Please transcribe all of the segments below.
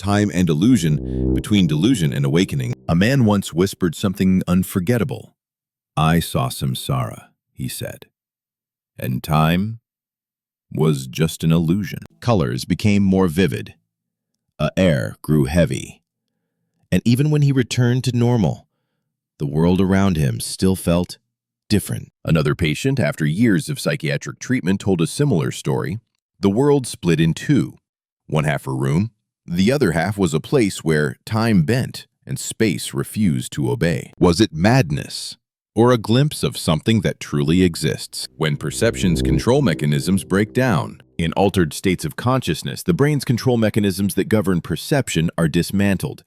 time and illusion, between delusion and awakening. A man once whispered something unforgettable. "I saw Samsara," he said, "and time was just an illusion." Colors became more vivid. Air grew heavy. And even when he returned to normal, the world around him still felt different. Another patient, after years of psychiatric treatment, told a similar story. The world split in two. One half a room, the other half was a place where time bent and space refused to obey. Was it madness, or a glimpse of something that truly exists? When perception's control mechanisms break down. In altered states of consciousness, the brain's control mechanisms that govern perception are dismantled.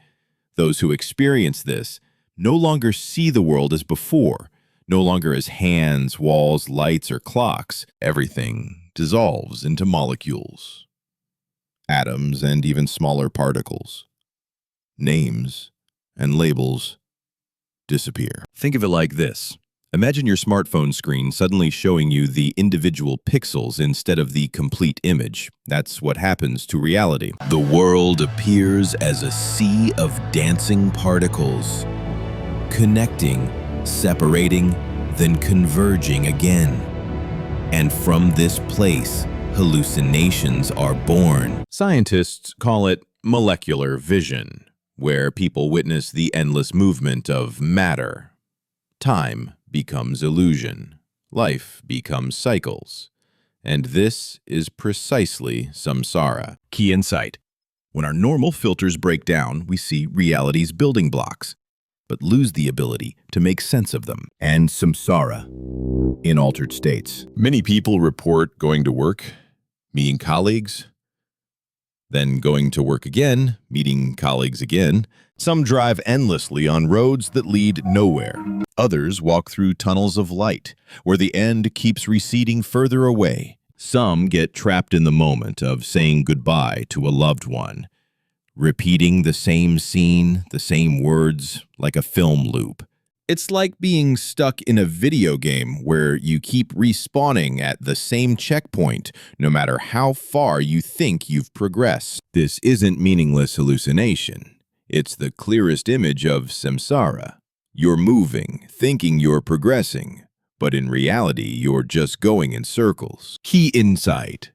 Those who experience this no longer see the world as before, no longer as hands, walls, lights, or clocks. Everything dissolves into molecules, atoms, and even smaller particles. Names and labels disappear. Think of it like this. Imagine your smartphone screen suddenly showing you the individual pixels instead of the complete image. That's what happens to reality. The world appears as a sea of dancing particles, connecting, separating, then converging again. And from this place, hallucinations are born. Scientists call it molecular vision, where people witness the endless movement of matter. Time becomes illusion. Life becomes cycles. And this is precisely samsara. Key insight. When our normal filters break down, we see reality's building blocks, but lose the ability to make sense of them. And samsara in altered states. Many people report going to work, meeting colleagues, then going to work again, meeting colleagues again. Some drive endlessly on roads that lead nowhere. Others walk through tunnels of light, where the end keeps receding further away. Some get trapped in the moment of saying goodbye to a loved one, repeating the same scene, the same words, like a film loop. It's like being stuck in a video game where you keep respawning at the same checkpoint, no matter how far you think you've progressed. This isn't meaningless hallucination. It's the clearest image of samsara. You're moving, thinking you're progressing, but in reality, you're just going in circles. Key insight.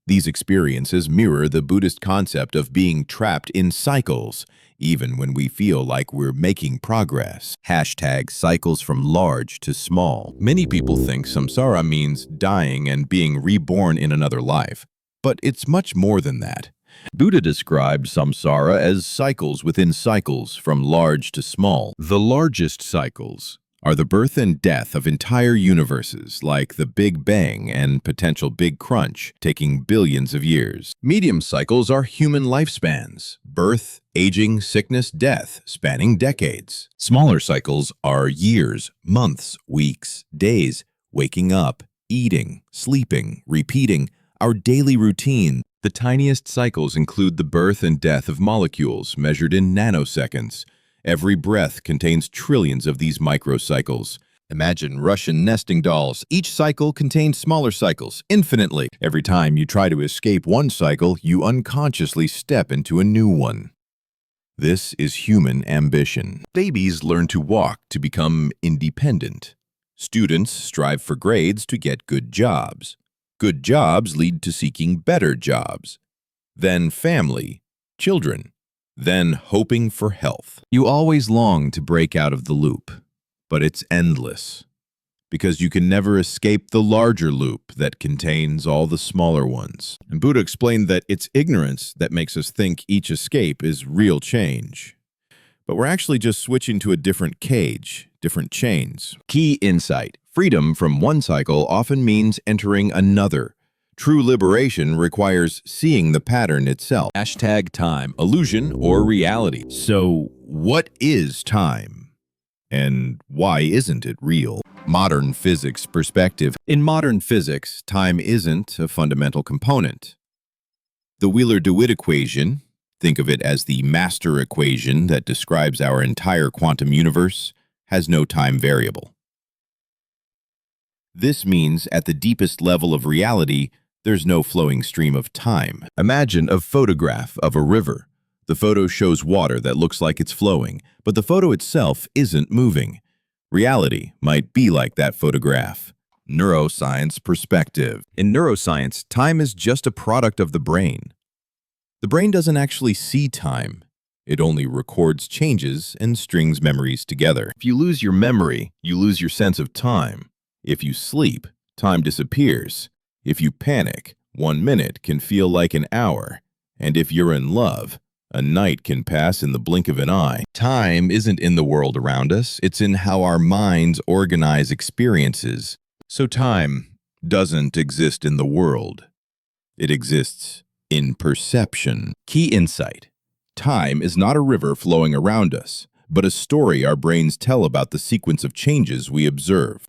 These experiences mirror the Buddhist concept of being trapped in cycles, even when we feel like we're making progress. Hashtag cycles from large to small. Many people think samsara means dying and being reborn in another life, but it's much more than that. Buddha described samsara as cycles within cycles, from large to small. The largest cycles are the birth and death of entire universes, like the Big Bang and potential Big Crunch, taking billions of years. Medium cycles are human lifespans, birth, aging, sickness, death, spanning decades. Smaller cycles are years, months, weeks, days, waking up, eating, sleeping, repeating, our daily routine. The tiniest cycles include the birth and death of molecules, measured in nanoseconds. Every breath contains trillions of these microcycles. Imagine Russian nesting dolls. Each cycle contains smaller cycles, infinitely. Every time you try to escape one cycle, you unconsciously step into a new one. This is human ambition. Babies learn to walk to become independent. Students strive for grades to get good jobs. Good jobs lead to seeking better jobs. Then family, children. Then hoping for health. You always long to break out of the loop, but it's endless, because you can never escape the larger loop that contains all the smaller ones. And Buddha explained that it's ignorance that makes us think each escape is real change. But we're actually just switching to a different cage, different chains. Key insight. Freedom from one cycle often means entering another. True liberation requires seeing the pattern itself. Hashtag time, illusion, or reality. So, what is time? And why isn't it real? Modern physics perspective. In modern physics, time isn't a fundamental component. The Wheeler-DeWitt equation, think of it as the master equation that describes our entire quantum universe, has no time variable. This means at the deepest level of reality, there's no flowing stream of time. Imagine a photograph of a river. The photo shows water that looks like it's flowing, but the photo itself isn't moving. Reality might be like that photograph. Neuroscience perspective. In neuroscience, time is just a product of the brain. The brain doesn't actually see time. It only records changes and strings memories together. If you lose your memory, you lose your sense of time. If you sleep, time disappears. If you panic, 1 minute can feel like an hour. And if you're in love, a night can pass in the blink of an eye. Time isn't in the world around us, it's in how our minds organize experiences. So time doesn't exist in the world. It exists in perception. Key insight. Time is not a river flowing around us, but a story our brains tell about the sequence of changes we observe.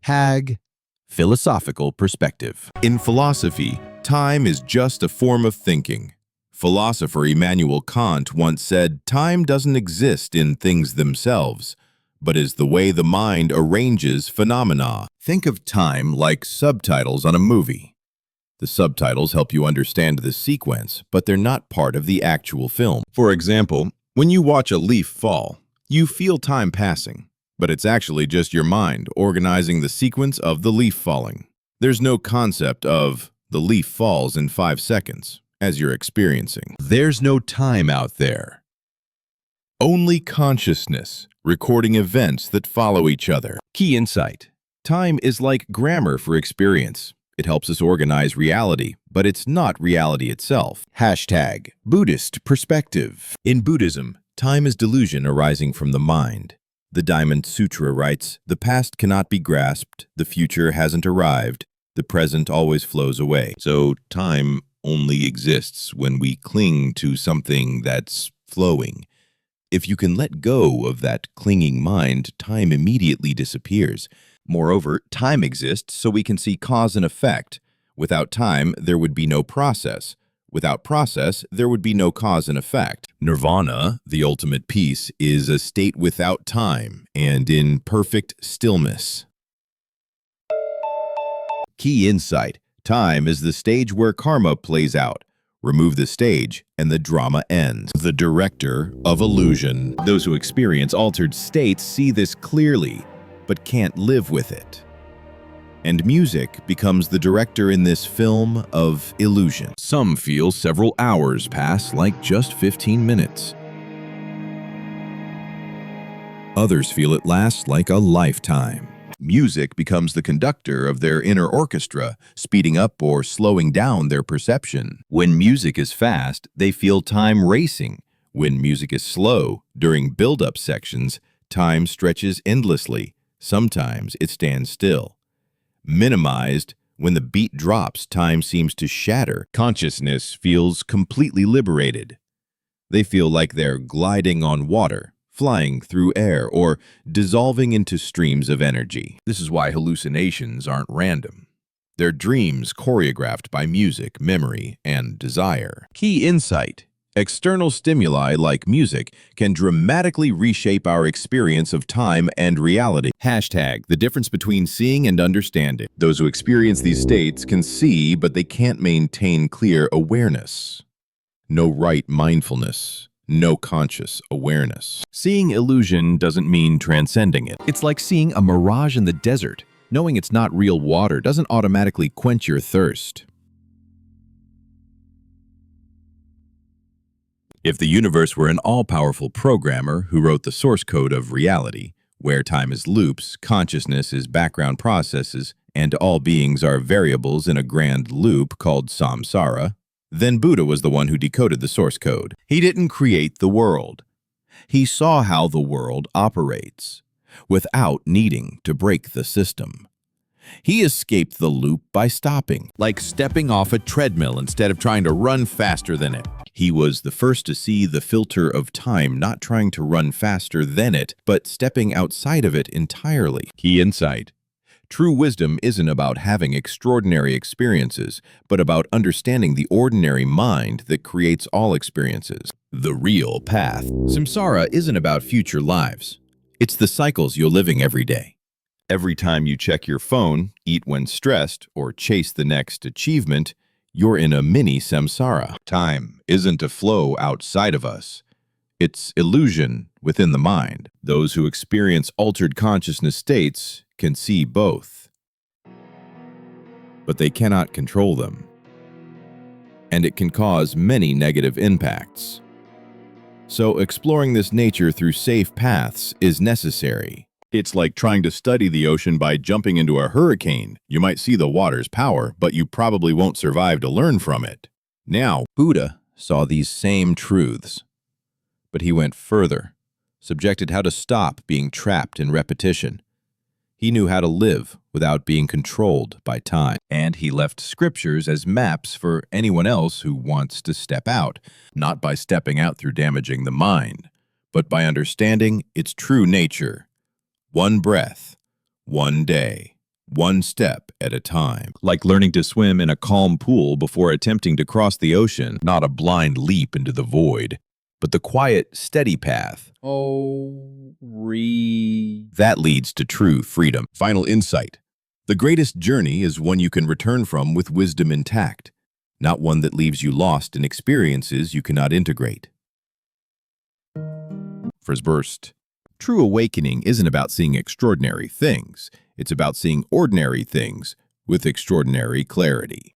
Philosophical perspective. In philosophy, time is just a form of thinking. Philosopher Immanuel Kant once said, "Time doesn't exist in things themselves, but is the way the mind arranges phenomena." Think of time like subtitles on a movie. The subtitles help you understand the sequence, but they're not part of the actual film. For example, when you watch a leaf fall, you feel time passing, but it's actually just your mind organizing the sequence of the leaf falling. There's no concept of the leaf falls in 5 seconds, as you're experiencing. There's no time out there. Only consciousness, recording events that follow each other. Key insight. Time is like grammar for experience. It helps us organize reality, but it's not reality itself. Buddhist perspective. In Buddhism, time is delusion arising from the mind. The Diamond Sutra writes, "The past cannot be grasped, the future hasn't arrived, the present always flows away." So time only exists when we cling to something that's flowing. If you can let go of that clinging mind, time immediately disappears. Moreover, time exists so we can see cause and effect. Without time, there would be no process. Without process, there would be no cause and effect. Nirvana, the ultimate peace, is a state without time and in perfect stillness. Key insight. Time is the stage where karma plays out. Remove the stage, and the drama ends. The director of illusion. Those who experience altered states see this clearly, but can't live with it. And music becomes the director in this film of illusion. Some feel several hours pass like just 15 minutes. Others feel it lasts like a lifetime. Music becomes the conductor of their inner orchestra, speeding up or slowing down their perception. When music is fast, they feel time racing. When music is slow, during build-up sections, time stretches endlessly. Sometimes it stands still. Minimized, when the beat drops, time seems to shatter. Consciousness feels completely liberated. They feel like they're gliding on water, flying through air, or dissolving into streams of energy. This is why hallucinations aren't random. They're dreams choreographed by music, memory, and desire. Key insight. External stimuli like music can dramatically reshape our experience of time and reality. The difference between seeing and understanding. Those who experience these states can see, but they can't maintain clear awareness. No right mindfulness. No conscious awareness. Seeing illusion doesn't mean transcending it. It's like seeing a mirage in the desert. Knowing it's not real water doesn't automatically quench your thirst. If the universe were an all-powerful programmer who wrote the source code of reality, where time is loops, consciousness is background processes, and all beings are variables in a grand loop called Samsara, then Buddha was the one who decoded the source code. He didn't create the world. He saw how the world operates, without needing to break the system. He escaped the loop by stopping, like stepping off a treadmill instead of trying to run faster than it. He was the first to see the filter of time, not trying to run faster than it, but stepping outside of it entirely. Key insight. True wisdom isn't about having extraordinary experiences, but about understanding the ordinary mind that creates all experiences. The real path. Samsara isn't about future lives. It's the cycles you're living every day. Every time you check your phone, eat when stressed, or chase the next achievement, you're in a mini samsara. Time isn't a flow outside of us. It's illusion within the mind. Those who experience altered consciousness states can see both, but they cannot control them, and it can cause many negative impacts. So exploring this nature through safe paths is necessary. It's like trying to study the ocean by jumping into a hurricane. You might see the water's power, but you probably won't survive to learn from it. Now, Buddha saw these same truths, but he went further, subjected how to stop being trapped in repetition. He knew how to live without being controlled by time, and he left scriptures as maps for anyone else who wants to step out, not by stepping out through damaging the mind, but by understanding its true nature. One breath, one day, one step at a time. Like learning to swim in a calm pool before attempting to cross the ocean, not a blind leap into the void, but the quiet, steady path. That leads to true freedom. Final insight. The greatest journey is one you can return from with wisdom intact, not one that leaves you lost in experiences you cannot integrate. First burst. True awakening isn't about seeing extraordinary things. It's about seeing ordinary things with extraordinary clarity.